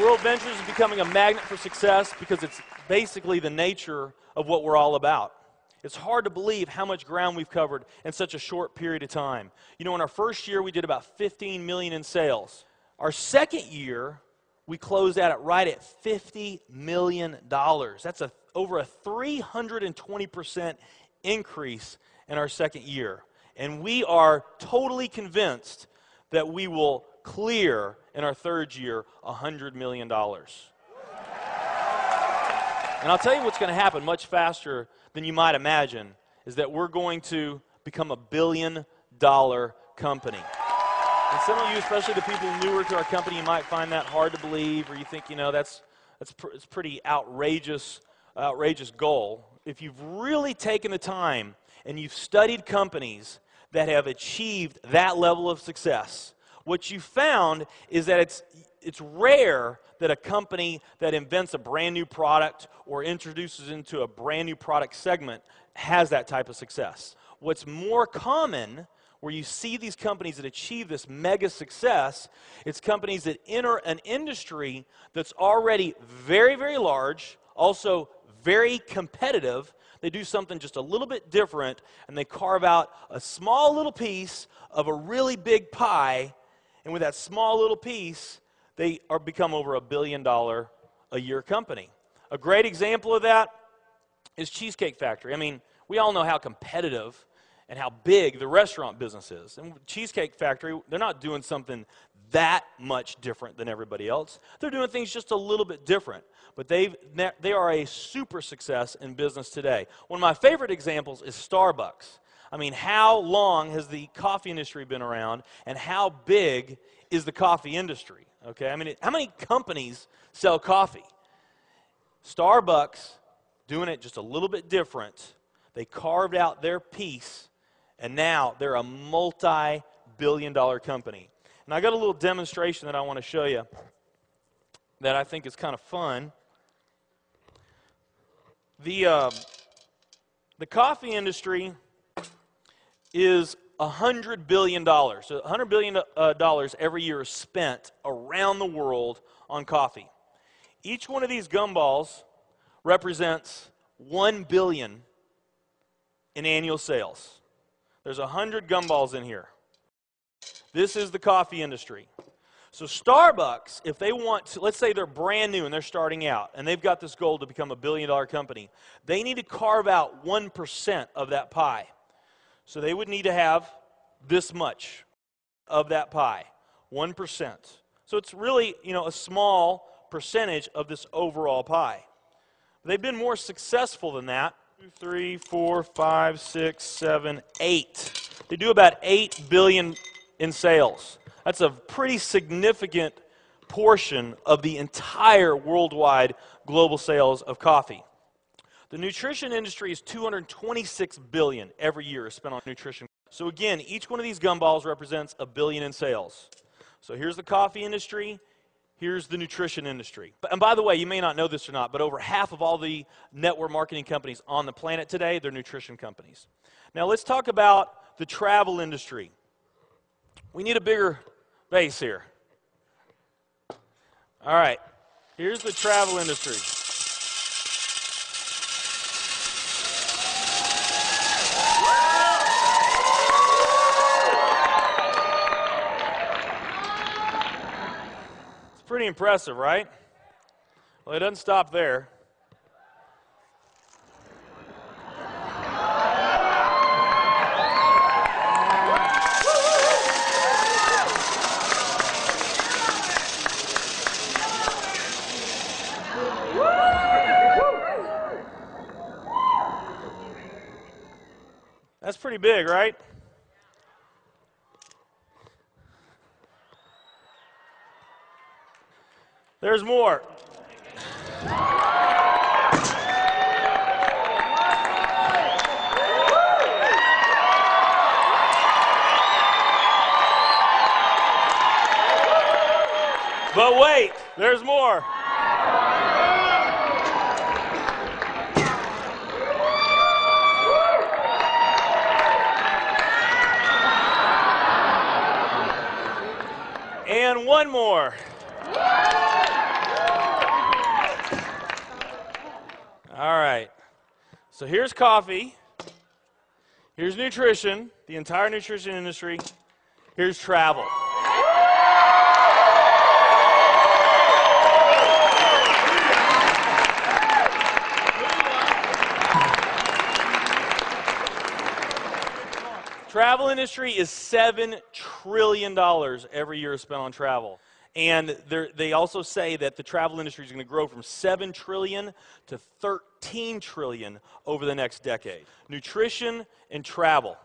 World Ventures is becoming a magnet for success because it's basically the nature of what we're all about. It's hard to believe how much ground we've covered in such a short period of time. You know, in our first year, we did about 15 million in sales. Our second year, we closed out right at $50 million. That's over a 320% increase in our second year. And we are totally convinced that we will clear in our third year $100 million. And I'll tell you what's going to happen much faster than you might imagine is that we're going to become a $1 billion company. And some of you, especially the people newer to our company, you might find that hard to believe, or you think, you know, it's pretty outrageous goal. If you've really taken the time and you've studied companies that have achieved that level of success, what you found is that it's rare that a company that invents a brand new product or introduces into a brand new product segment has that type of success. What's more common, where you see these companies that achieve this mega success, it's companies that enter an industry that's already very, very large, also very competitive. They do something just a little bit different, and they carve out a small little piece of a really big pie. And with that small little piece, they become over $1 billion a year company. A great example of that is Cheesecake Factory. I mean, we all know how competitive and how big the restaurant business is. And Cheesecake Factory, they're not doing something that much different than everybody else. They're doing things just a little bit different. But they are a super success in business today. One of my favorite examples is Starbucks. I mean, how long has the coffee industry been around, and how big is the coffee industry? Okay, I mean, how many companies sell coffee? Starbucks, doing it just a little bit different, they carved out their piece, and now they're a multi-billion-dollar company. And I got a little demonstration that I want to show you that I think is kind of fun. The coffee industry is $100 billion. So $100 billion every year is spent around the world on coffee. Each one of these gumballs represents $1 billion in annual sales. There's 100 gumballs in here. This is the coffee industry. So Starbucks, if they want to, let's say they're brand new and they're starting out, and they've got this goal to become a $1 billion company, they need to carve out 1% of that pie. So they would need to have this much of that pie, 1%. So it's really, you know, a small percentage of this overall pie. They've been more successful than that. 2, 3, 4, 5, 6, 7, 8. They do about $8 billion in sales. That's a pretty significant portion of the entire worldwide global sales of coffee. The nutrition industry is $226 billion every year is spent on nutrition. So again, each one of these gumballs represents $1 billion in sales. So here's the coffee industry, here's the nutrition industry. And by the way, you may not know this or not, but over half of all the network marketing companies on the planet today, they're nutrition companies. Now let's talk about the travel industry. We need a bigger base here. All right, here's the travel industry. Pretty impressive, right? Well, it doesn't stop there. That's pretty big, right? There's more. But wait, there's more. And one more. All right. So here's coffee. Here's nutrition, the entire nutrition industry. Here's travel. Travel industry is $7 trillion every year spent on travel. And they also say that the travel industry is going to grow from $7 trillion to $13 trillion over the next decade. Nutrition and travel.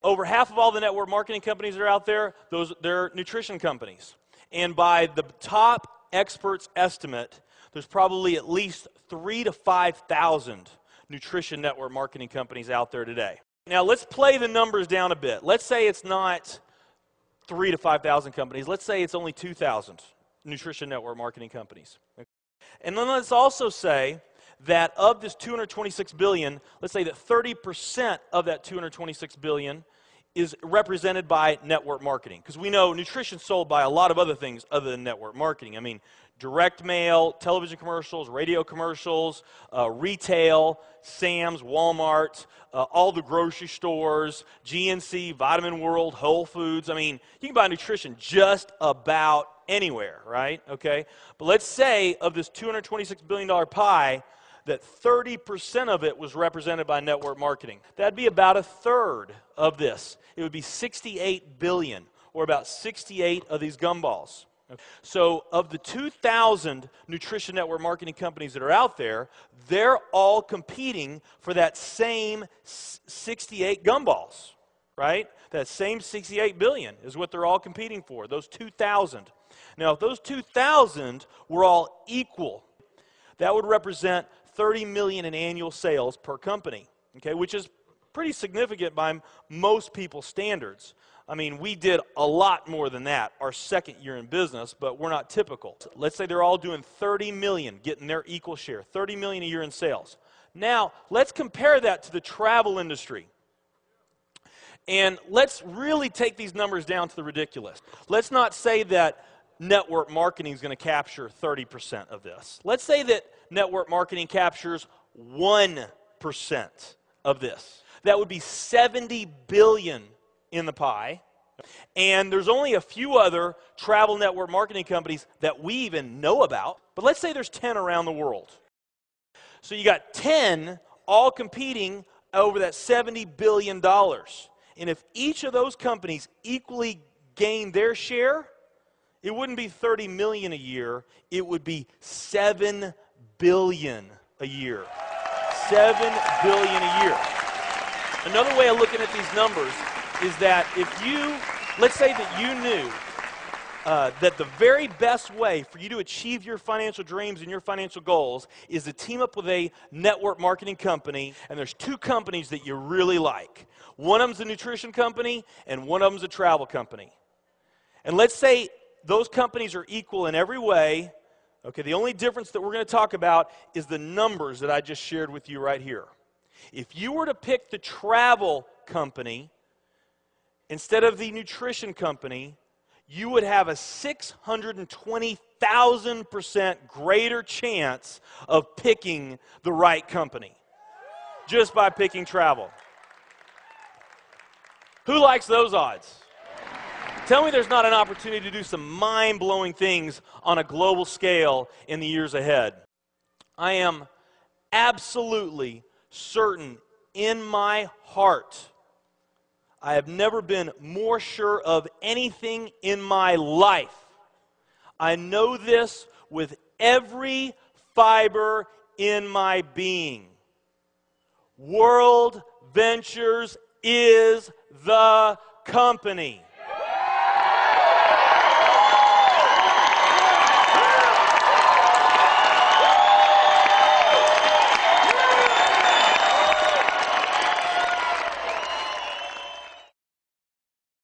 Over half of all the network marketing companies that are out there, they're nutrition companies. And by the top experts' estimate, there's probably at least 3,000 to 5,000 nutrition network marketing companies out there today. Now, let's play the numbers down a bit. Let's say it's not 3,000 to 5,000 companies. Let's say it's only 2,000 nutrition network marketing companies. And then let's also say that of this $226 billion, let's say that 30% of that $226 billion is represented by network marketing. Because we know nutrition's sold by a lot of other things other than network marketing. I mean, direct mail, television commercials, radio commercials, retail, Sam's, Walmart, all the grocery stores, GNC, Vitamin World, Whole Foods. I mean, you can buy nutrition just about anywhere, right? Okay? But let's say of this $226 billion pie, that 30% of it was represented by network marketing. That'd be about a third of this. It would be 68 billion, or about 68 of these gumballs. So of the 2,000 nutrition network marketing companies that are out there, they're all competing for that same 68 gumballs, right? That same 68 billion is what they're all competing for, those 2,000. Now, if those 2,000 were all equal, that would represent 30 million in annual sales per company, okay, which is pretty significant by most people's standards. I mean, we did a lot more than that our second year in business, but we're not typical. Let's say they're all doing 30 million, getting their equal share, 30 million a year in sales. Now, let's compare that to the travel industry. And let's really take these numbers down to the ridiculous. Let's not say that network marketing is going to capture 30% of this. Let's say that network marketing captures 1% of this. That would be 70 billion in the pie. And there's only a few other travel network marketing companies that we even know about. But let's say there's 10 around the world. So you got 10 all competing over that $70 billion. And if each of those companies equally gain their share, it wouldn't be 30 million a year, it would be 7 billion a year. 7 billion a year. Another way of looking at these numbers is that if you, let's say that you knew that the very best way for you to achieve your financial dreams and your financial goals is to team up with a network marketing company, and there's two companies that you really like. One of them's a nutrition company, and one of them's a travel company. And let's say those companies are equal in every way. Okay, the only difference that we're going to talk about is the numbers that I just shared with you right here. If you were to pick the travel company instead of the nutrition company, you would have a 620,000% greater chance of picking the right company just by picking travel. Who likes those odds? Tell me there's not an opportunity to do some mind-blowing things on a global scale in the years ahead. I am absolutely certain in my heart, I have never been more sure of anything in my life. I know this with every fiber in my being. World Ventures is the company.